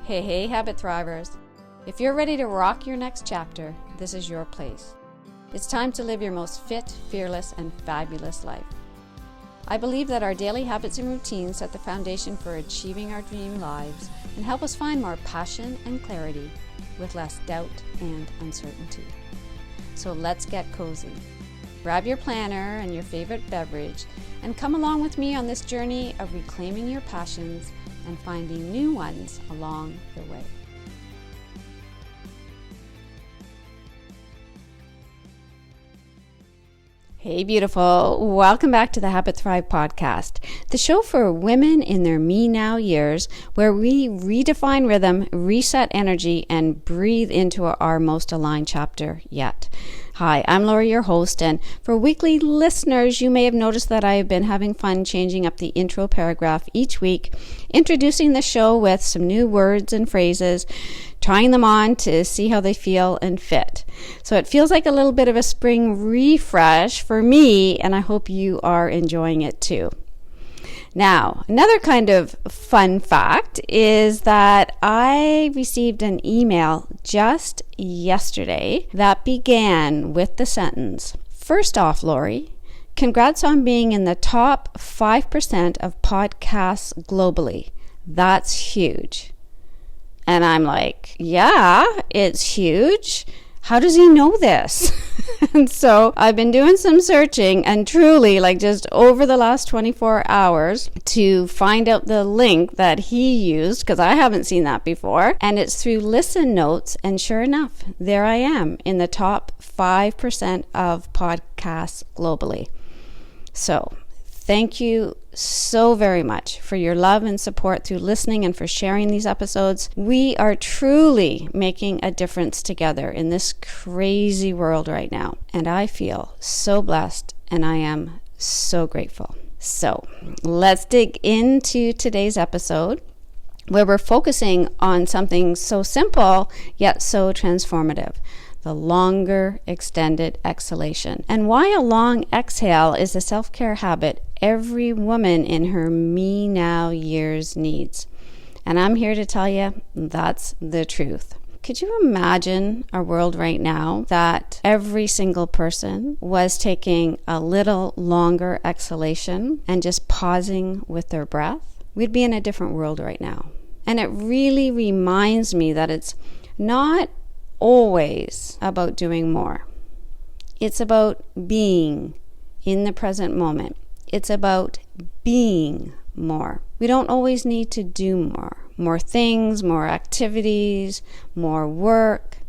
Hey, habit thrivers. If you're ready to rock your next chapter, this is your place. It's time to live your most fit, fearless, and fabulous life. I believe that our daily habits and routines set the foundation for achieving our dream lives and help us find more passion and clarity with less doubt and uncertainty. So let's get cozy. Grab your planner and your favorite beverage and come along with me on this journey of reclaiming your passions and finding new ones along the way. Hey beautiful, welcome back to the Habit Thrive podcast, the show for women in their me now years where we redefine rhythm, reset energy, and breathe into our most aligned chapter yet. Hi, I'm Lori, your host, and for weekly listeners, you may have noticed that I have been having fun changing up the intro paragraph each week, introducing the show with some new words and phrases, trying them on to see how they feel and fit. So it feels like a little bit of a spring refresh for me, and I hope you are enjoying it too. Now, another kind of fun fact is that I received an email just yesterday that began with the sentence, "First off, Lori, congrats on being in the top 5% of podcasts globally. That's huge." And I'm like, yeah, it's huge. How does he know this? And so I've been doing some searching and truly just over the last 24 hours to find out the link that he used because I haven't seen that before. And it's through Listen Notes. And sure enough, there I am in the top 5% of podcasts globally. So thank you so very much for your love and support through listening and for sharing these episodes. We are truly making a difference together in this crazy world right now. And I feel so blessed and I am so grateful. So let's dig into today's episode where we're focusing on something so simple yet so transformative. The longer extended exhalation, and why a long exhale is a self-care habit every woman in her me now years needs. And I'm here to tell you that's the truth. Could you imagine a world right now that every single person was taking a little longer exhalation and just pausing with their breath? We'd be in a different world right now. And it really reminds me that it's not always about doing more. It's about being in the present moment. It's about being more. We don't always need to do more things, more activities, more work.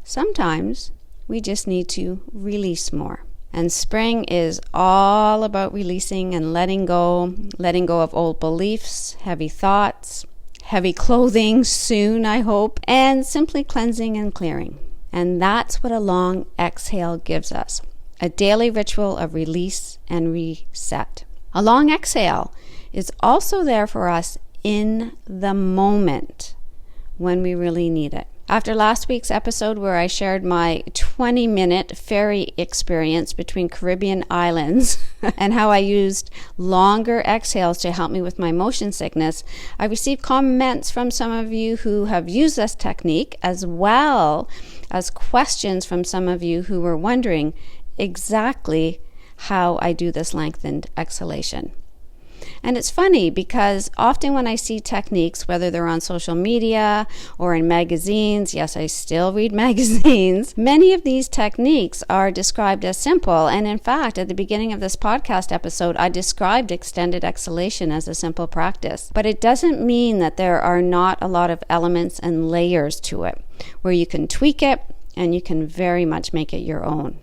Sometimes we just need to release more. And spring is all about releasing and letting go of old beliefs, heavy thoughts, heavy clothing soon, I hope, and simply cleansing and clearing. And that's what a long exhale gives us, a daily ritual of release and reset. A long exhale is also there for us in the moment when we really need it. After last week's episode where I shared my 20-minute ferry experience between Caribbean islands and how I used longer exhales to help me with my motion sickness, I received comments from some of you who have used this technique, as well as questions from some of you who were wondering exactly how I do this lengthened exhalation. And it's funny because often when I see techniques, whether they're on social media or in magazines, yes, I still read magazines, many of these techniques are described as simple. And in fact, at the beginning of this podcast episode, I described extended exhalation as a simple practice. But it doesn't mean that there are not a lot of elements and layers to it, where you can tweak it and you can very much make it your own.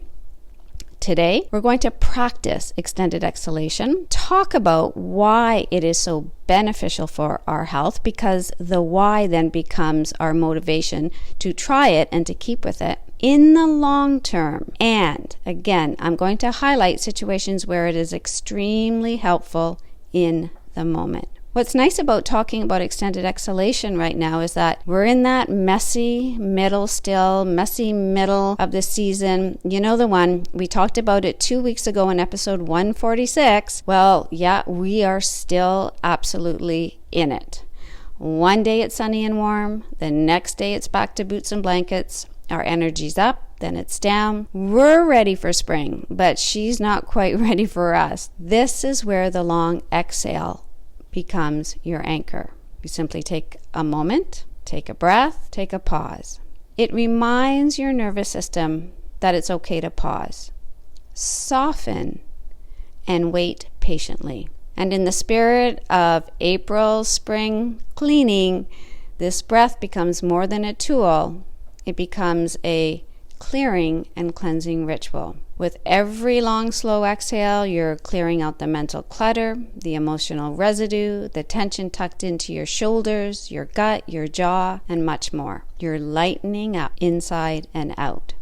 Today, we're going to practice extended exhalation, talk about why it is so beneficial for our health, because the why then becomes our motivation to try it and to keep with it in the long term. And again, I'm going to highlight situations where it is extremely helpful in the moment. What's nice about talking about extended exhalation right now is that we're in that messy middle of the season. You know the one, we talked about it 2 weeks ago in episode 146. Well, yeah, we are still absolutely in it. One day it's sunny and warm. The next day it's back to boots and blankets. Our energy's up, then it's down. We're ready for spring, but she's not quite ready for us. This is where the long exhale becomes your anchor. You simply take a moment, take a breath, take a pause. It reminds your nervous system that it's okay to pause, soften, and wait patiently. And in the spirit of April spring cleaning, this breath becomes more than a tool. It becomes a clearing and cleansing ritual. With every long, slow exhale, you're clearing out the mental clutter, the emotional residue, the tension tucked into your shoulders, your gut, your jaw, and much more. You're lightening up inside and out.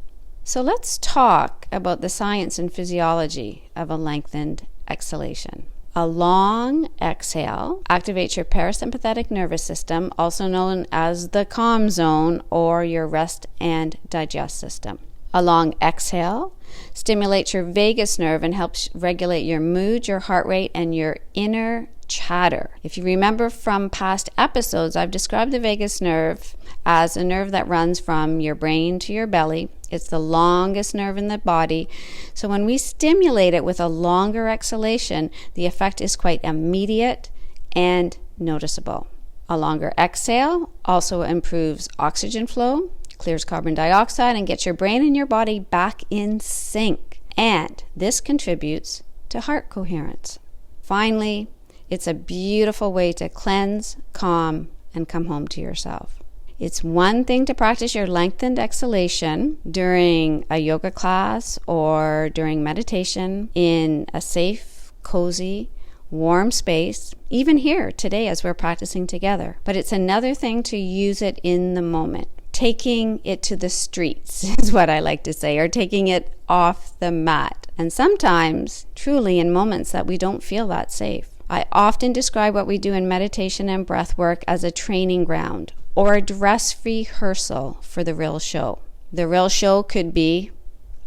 So let's talk about the science and physiology of a lengthened exhalation. A long exhale activates your parasympathetic nervous system, also known as the calm zone or your rest and digest system. A long exhale stimulates your vagus nerve and helps regulate your mood, your heart rate, and your inner chatter. If you remember from past episodes, I've described the vagus nerve as a nerve that runs from your brain to your belly. It's the longest nerve in the body. So when we stimulate it with a longer exhalation, the effect is quite immediate and noticeable. A longer exhale also improves oxygen flow, clears carbon dioxide, and gets your brain and your body back in sync. And this contributes to heart coherence. Finally, it's a beautiful way to cleanse, calm, and come home to yourself. It's one thing to practice your lengthened exhalation during a yoga class or during meditation in a safe, cozy, warm space, even here today as we're practicing together. But it's another thing to use it in the moment. Taking it to the streets is what I like to say, or taking it off the mat. And sometimes, truly in moments that we don't feel that safe. I often describe what we do in meditation and breath work as a training ground or a dress rehearsal for the real show. The real show could be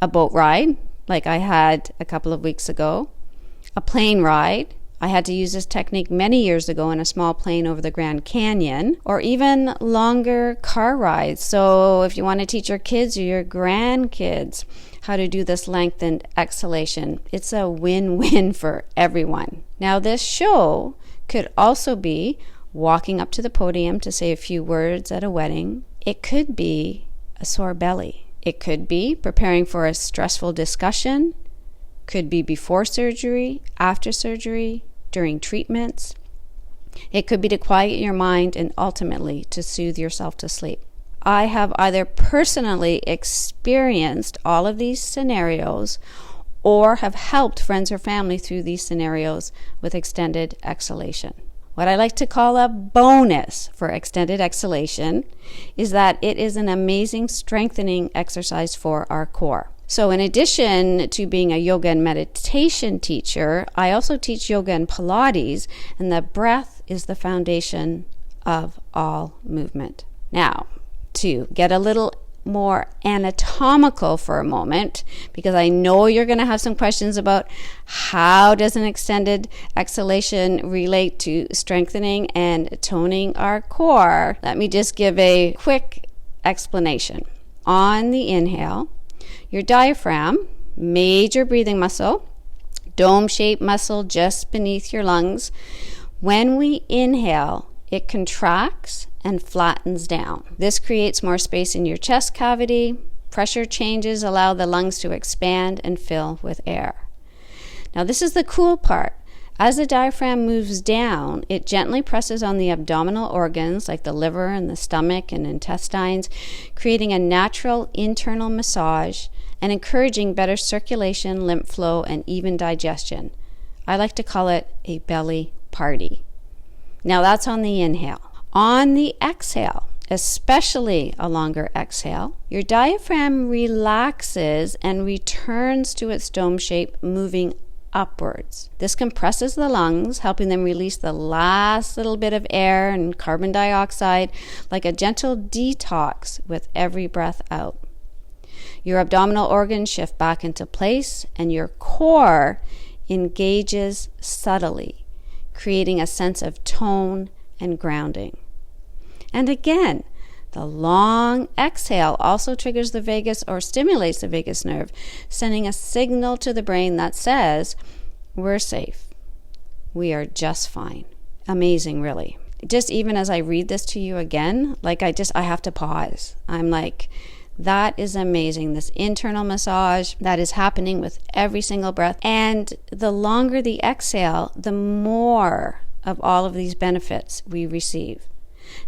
a boat ride, like I had a couple of weeks ago, a plane ride. I had to use this technique many years ago in a small plane over the Grand Canyon, or even longer car rides. So if you want to teach your kids or your grandkids how to do this lengthened exhalation, it's a win-win for everyone. Now, this show could also be walking up to the podium to say a few words at a wedding. It could be a sore belly. It could be preparing for a stressful discussion. Could be before surgery, after surgery, during treatments. It could be to quiet your mind and ultimately to soothe yourself to sleep. I have either personally experienced all of these scenarios or have helped friends or family through these scenarios with extended exhalation. What I like to call a bonus for extended exhalation is that it is an amazing strengthening exercise for our core. So in addition to being a yoga and meditation teacher, I also teach yoga and Pilates, and the breath is the foundation of all movement. Now, to get a little more anatomical for a moment, because I know you're going to have some questions about how does an extended exhalation relate to strengthening and toning our core. Let me just give a quick explanation. On the inhale, your diaphragm, major breathing muscle, dome-shaped muscle just beneath your lungs. When we inhale, it contracts and flattens down. This creates more space in your chest cavity. Pressure changes allow the lungs to expand and fill with air. Now, this is the cool part. As the diaphragm moves down, it gently presses on the abdominal organs like the liver and the stomach and intestines, creating a natural internal massage and encouraging better circulation, lymph flow, and even digestion. I like to call it a belly party. Now that's on the inhale. On the exhale, especially a longer exhale, your diaphragm relaxes and returns to its dome shape, moving upwards. This compresses the lungs, helping them release the last little bit of air and carbon dioxide like a gentle detox with every breath out. Your abdominal organs shift back into place and your core engages subtly, creating a sense of tone and grounding. And again, the long exhale also triggers the vagus or stimulates the vagus nerve, sending a signal to the brain that says, we're safe. We are just fine. Amazing, really. Just even as I read this to you again, like I have to pause. I'm like, that is amazing. This internal massage that is happening with every single breath. And the longer the exhale, the more of all of these benefits we receive.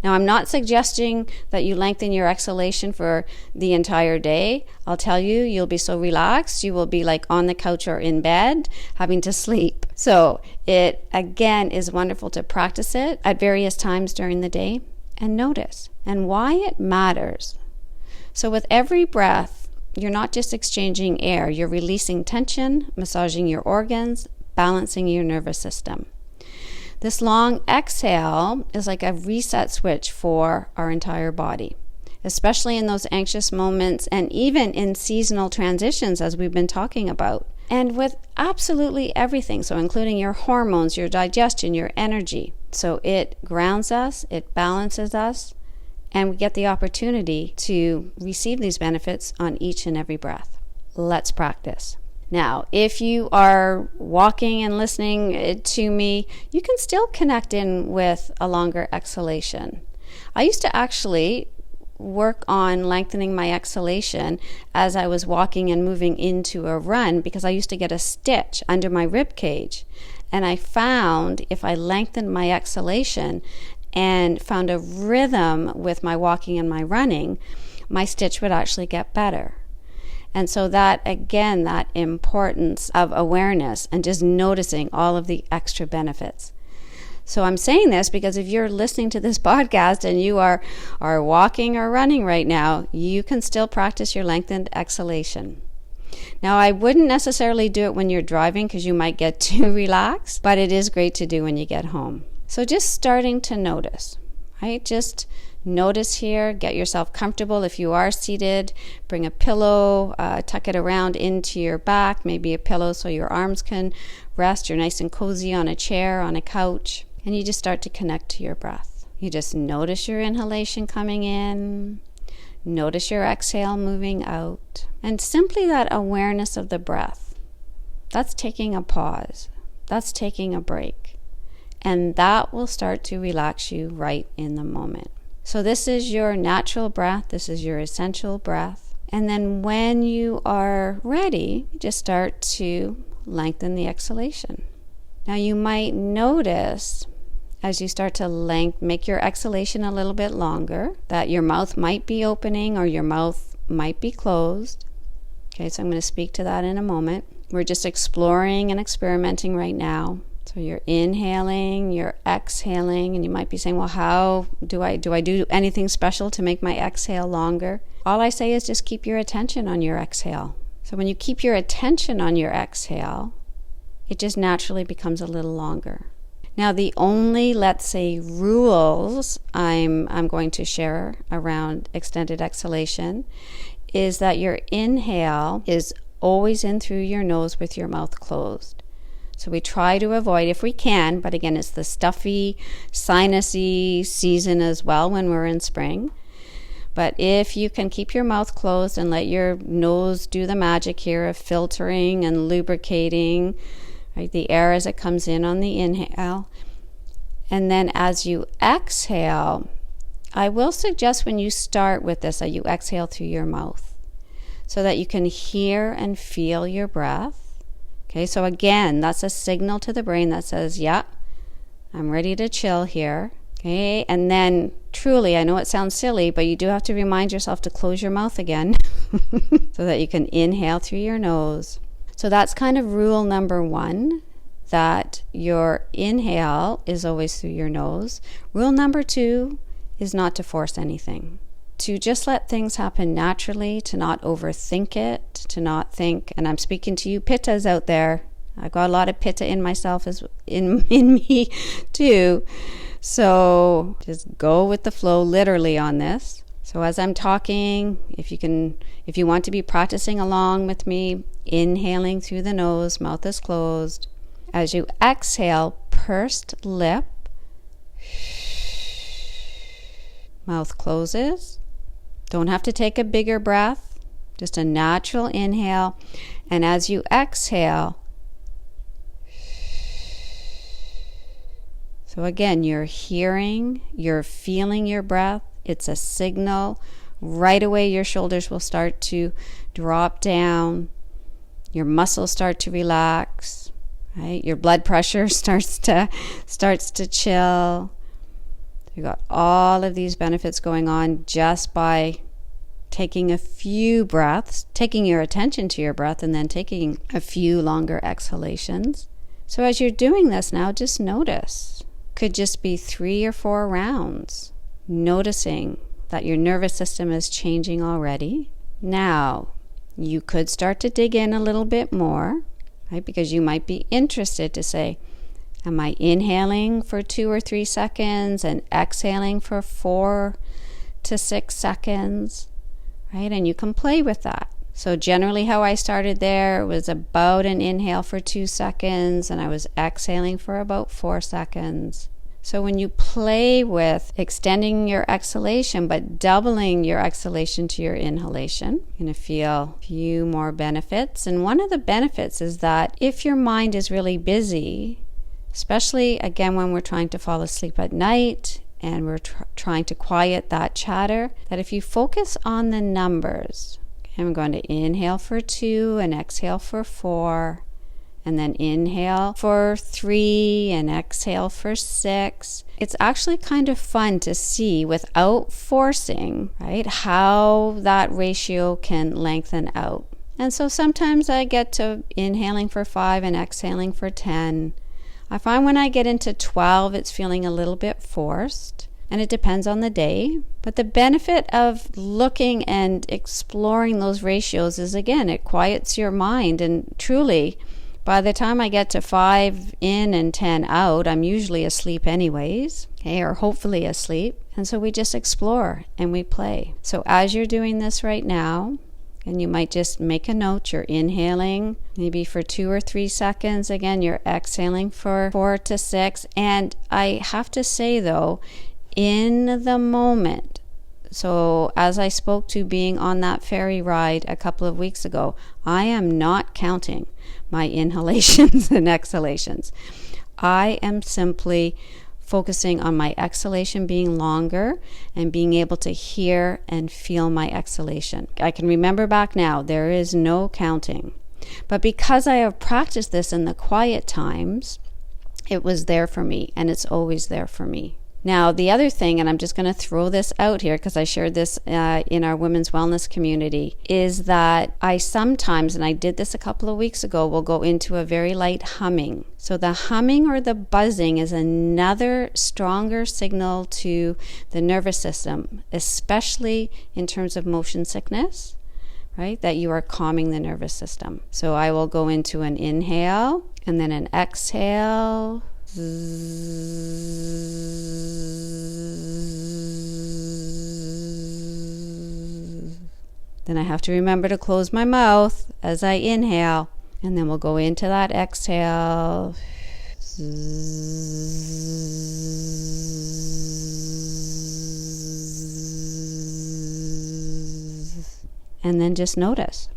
Now, I'm not suggesting that you lengthen your exhalation for the entire day. I'll tell you, you'll be so relaxed, you will be like on the couch or in bed, having to sleep. So it, again, is wonderful to practice it at various times during the day and notice and why it matters. So with every breath, you're not just exchanging air, you're releasing tension, massaging your organs, balancing your nervous system. This long exhale is like a reset switch for our entire body, especially in those anxious moments and even in seasonal transitions, as we've been talking about. And with absolutely everything, so including your hormones, your digestion, your energy. So it grounds us, it balances us, and we get the opportunity to receive these benefits on each and every breath. Let's practice. Now, if you are walking and listening to me, you can still connect in with a longer exhalation. I used to actually work on lengthening my exhalation as I was walking and moving into a run because I used to get a stitch under my rib cage. And I found if I lengthened my exhalation and found a rhythm with my walking and my running, my stitch would actually get better. And so that, again, that importance of awareness and just noticing all of the extra benefits. So I'm saying this because if you're listening to this podcast and you are walking or running right now, you can still practice your lengthened exhalation. Now, I wouldn't necessarily do it when you're driving because you might get too relaxed, but it is great to do when you get home. So just starting to notice, right? Just notice here, get yourself comfortable. If you are seated, bring a pillow, tuck it around into your back, maybe a pillow so your arms can rest. You're nice and cozy on a chair, on a couch, and you just start to connect to your breath. You just notice your inhalation coming in, notice your exhale moving out, and simply that awareness of the breath. That's taking a pause. That's taking a break. And that will start to relax you right in the moment. So this is your natural breath. This is your essential breath. And then when you are ready, just start to lengthen the exhalation. Now you might notice as you start to make your exhalation a little bit longer that your mouth might be opening or your mouth might be closed. Okay, so I'm going to speak to that in a moment. We're just exploring and experimenting right now. So you're inhaling, you're exhaling, and you might be saying, well, how do I do anything special to make my exhale longer? All I say is just keep your attention on your exhale. So when you keep your attention on your exhale, it just naturally becomes a little longer. Now the only, let's say, rules I'm going to share around extended exhalation is that your inhale is always in through your nose with your mouth closed. So we try to avoid, if we can, but again, it's the stuffy, sinusy season as well when we're in spring. But if you can keep your mouth closed and let your nose do the magic here of filtering and lubricating, right, the air as it comes in on the inhale. And then as you exhale, I will suggest when you start with this that you exhale through your mouth so that you can hear and feel your breath. Okay, so again, that's a signal to the brain that says, yeah, I'm ready to chill here. Okay, and then truly, I know it sounds silly, but you do have to remind yourself to close your mouth again so that you can inhale through your nose. So that's kind of rule number one, that your inhale is always through your nose. Rule number two is not to force anything. To just let things happen naturally, to not overthink it, to not think, and I'm speaking to you pittas out there. I've got a lot of pitta in myself, as in me too. So just go with the flow literally on this. So as I'm talking, if you want to be practicing along with me, inhaling through the nose, mouth is closed. As you exhale, pursed lip. Mouth closes. Don't have to take a bigger breath, just a natural inhale. And as you exhale, so again, you're hearing, you're feeling your breath. It's a signal. Right away, your shoulders will start to drop down. Your muscles start to relax, right? Your blood pressure starts to chill. You got all of these benefits going on just by taking a few breaths, taking your attention to your breath, and then taking a few longer exhalations. So as you're doing this now, just notice. Could just be 3 or 4 rounds, noticing that your nervous system is changing already. Now, you could start to dig in a little bit more, right? Because you might be interested to say, am I inhaling for 2 or 3 seconds and exhaling for 4 to 6 seconds, right? And you can play with that. So generally how I started there was about an inhale for 2 seconds and I was exhaling for about 4 seconds. So when you play with extending your exhalation but doubling your exhalation to your inhalation, you're going to feel a few more benefits. And one of the benefits is that if your mind is really busy, especially again when we're trying to fall asleep at night and we're trying to quiet that chatter, that if you focus on the numbers, okay, I'm going to inhale for 2 and exhale for 4. And then inhale for 3 and exhale for 6. It's actually kind of fun to see without forcing, right, how that ratio can lengthen out. And so sometimes I get to inhaling for 5 and exhaling for 10. I find when I get into 12, it's feeling a little bit forced. And it depends on the day. But the benefit of looking and exploring those ratios is, again, it quiets your mind. And truly, by the time I get to 5 in and 10 out, I'm usually asleep anyways, okay, or hopefully asleep. And so we just explore and we play. So as you're doing this right now, and you might just make a note, you're inhaling maybe for 2 or 3 seconds. Again, you're exhaling for 4 to 6. And I have to say though, in the moment, so as I spoke to being on that ferry ride a couple of weeks ago, I am not counting my inhalations and exhalations. I am simply focusing on my exhalation being longer and being able to hear and feel my exhalation. I can remember back now, there is no counting. But because I have practiced this in the quiet times, it was there for me, and it's always there for me. Now, the other thing, and I'm just going to throw this out here because I shared this in our women's wellness community, is that I sometimes, and I did this a couple of weeks ago, will go into a very light humming. So the humming or the buzzing is another stronger signal to the nervous system, especially in terms of motion sickness, right? That you are calming the nervous system. So I will go into an inhale and then an exhale. Then I have to remember to close my mouth as I inhale, and then we'll go into that exhale. And then just notice.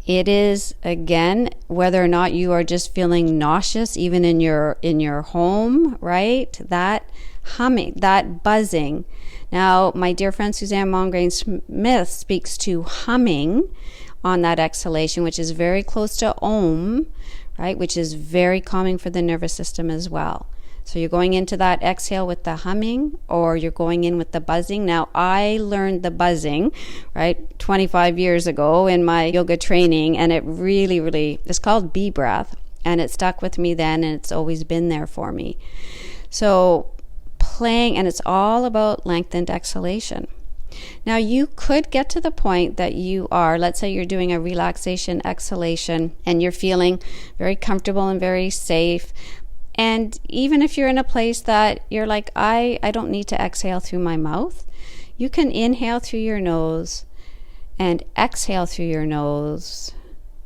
It is, again, whether or not you are just feeling nauseous, even in your home, right? That humming, that buzzing. Now, my dear friend Suzanne Mongrain-Smith speaks to humming on that exhalation, which is very close to Om, right? Which is very calming for the nervous system as well. So you're going into that exhale with the humming, or you're going in with the buzzing. Now, I learned the buzzing, right, 25 years ago in my yoga training, and it really, it's called bee breath, and it stuck with me then, and it's always been there for me. So playing, and it's all about lengthened exhalation. Now, you could get to the point that you are, let's say you're doing a relaxation exhalation, and you're feeling very comfortable and very safe. And even if you're in a place that you're like, I don't need to exhale through my mouth, you can inhale through your nose and exhale through your nose,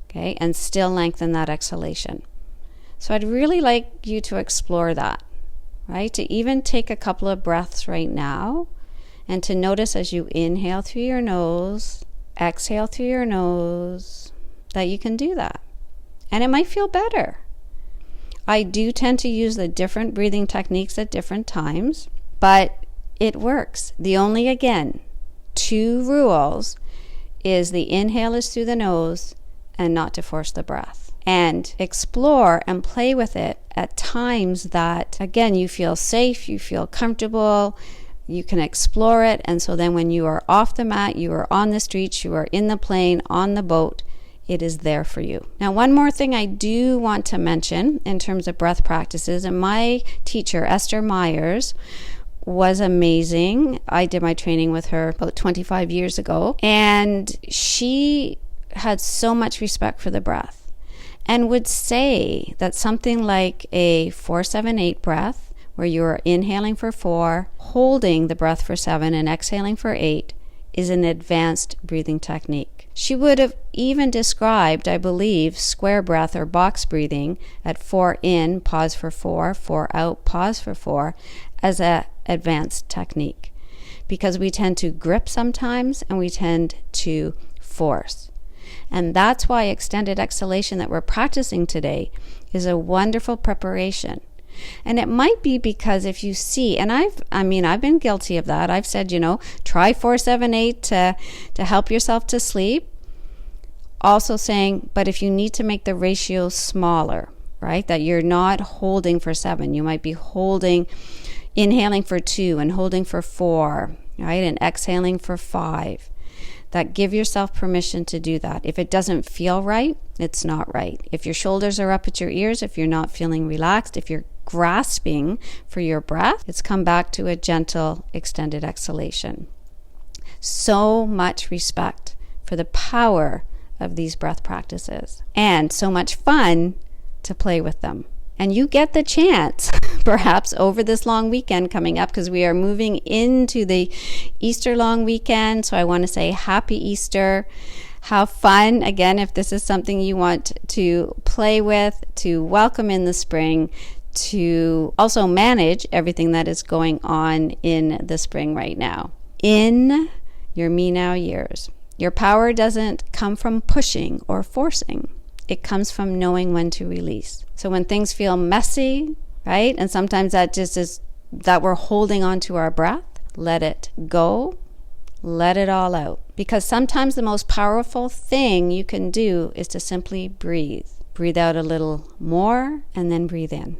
okay, and still lengthen that exhalation. So I'd really like you to explore that, right? To even take a couple of breaths right now and to notice as you inhale through your nose, exhale through your nose, that you can do that. And it might feel better. I do tend to use the different breathing techniques at different times, but it works. The only, again, 2 rules is the inhale is through the nose and not to force the breath. And explore and play with it at times that, again, you feel safe, you feel comfortable, you can explore it. And so then when you are off the mat, you are on the streets, you are in the plane, on the boat, it is there for you. Now, one more thing I do want to mention in terms of breath practices, and my teacher, Esther Myers, was amazing. I did my training with her about 25 years ago, and she had so much respect for the breath and would say that something like a 4-7-8 breath, where you're inhaling for 4, holding the breath for 7, and exhaling for 8, is an advanced breathing technique. She would have even described, I believe, square breath or box breathing at 4 in, pause for 4, 4 out, pause for 4, as an advanced technique. Because we tend to grip sometimes and we tend to force. And that's why extended exhalation that we're practicing today is a wonderful preparation. And it might be because if you see, and I've been guilty of that. I've said, try 4-7-8 to help yourself to sleep. Also saying, but if you need to make the ratio smaller, right? That you're not holding for 7. You might be inhaling for 2 and holding for 4, right? And exhaling for 5. That give yourself permission to do that. If it doesn't feel right, it's not right. If your shoulders are up at your ears, if you're not feeling relaxed, if you're grasping for your breath, it's come back to a gentle extended exhalation. So much respect for the power of these breath practices, and so much fun to play with them. And you get the chance, perhaps over this long weekend coming up, because we are moving into the Easter long weekend. So I want to say happy Easter. Have fun. Again, if this is something you want to play with, to welcome in the spring, to also manage everything that is going on in the spring right now. In your Me Now years, your power doesn't come from pushing or forcing. It comes from knowing when to release. So when things feel messy, right? And sometimes that just is that we're holding on to our breath, let it go, let it all out. Because sometimes the most powerful thing you can do is to simply breathe. Breathe out a little more and then breathe in.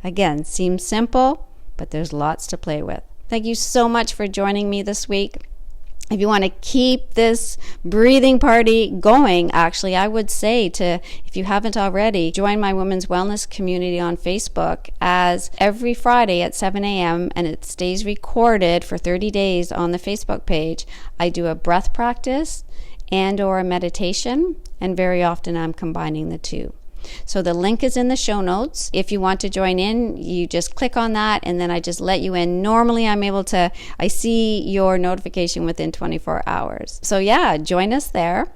Again, seems simple, but there's lots to play with. Thank you so much for joining me this week. If you want to keep this breathing party going, actually, I would say if you haven't already, join my Women's Wellness community on Facebook, as every Friday at 7 a.m., and it stays recorded for 30 days on the Facebook page, I do a breath practice and or a meditation, and very often I'm combining the two. So the link is in the show notes. If you want to join in, you just click on that and then I just let you in. Normally I see your notification within 24 hours. So yeah, join us there.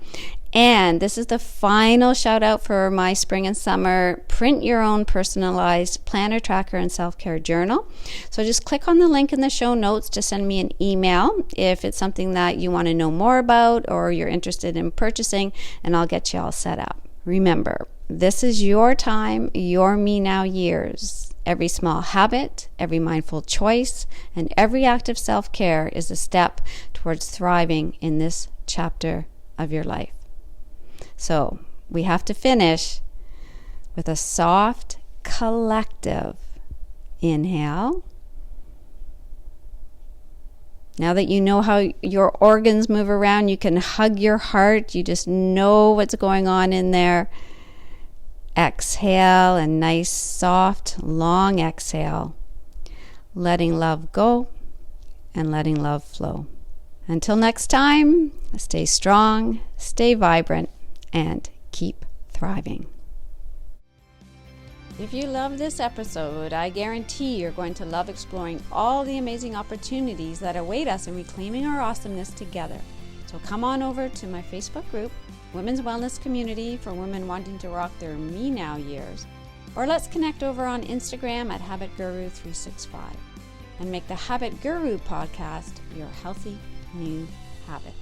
And this is the final shout out for my spring and summer print your own personalized planner, tracker, and self-care journal. So just click on the link in the show notes to send me an email if it's something that you want to know more about or you're interested in purchasing, and I'll get you all set up. Remember, this is your time, your Me Now years. Every small habit, every mindful choice, and every act of self-care is a step towards thriving in this chapter of your life. So we have to finish with a soft, collective inhale. Now that you know how your organs move around, you can hug your heart. You just know what's going on in there. Exhale, a nice, soft, long exhale. Letting love go and letting love flow. Until next time, stay strong, stay vibrant, and keep thriving. If you love this episode, I guarantee you're going to love exploring all the amazing opportunities that await us in reclaiming our awesomeness together. So come on over to my Facebook group, Women's Wellness Community for women wanting to rock their Me Now years, or let's connect over on Instagram at HabitGuru365. and make the Habit Guru podcast your healthy new habit.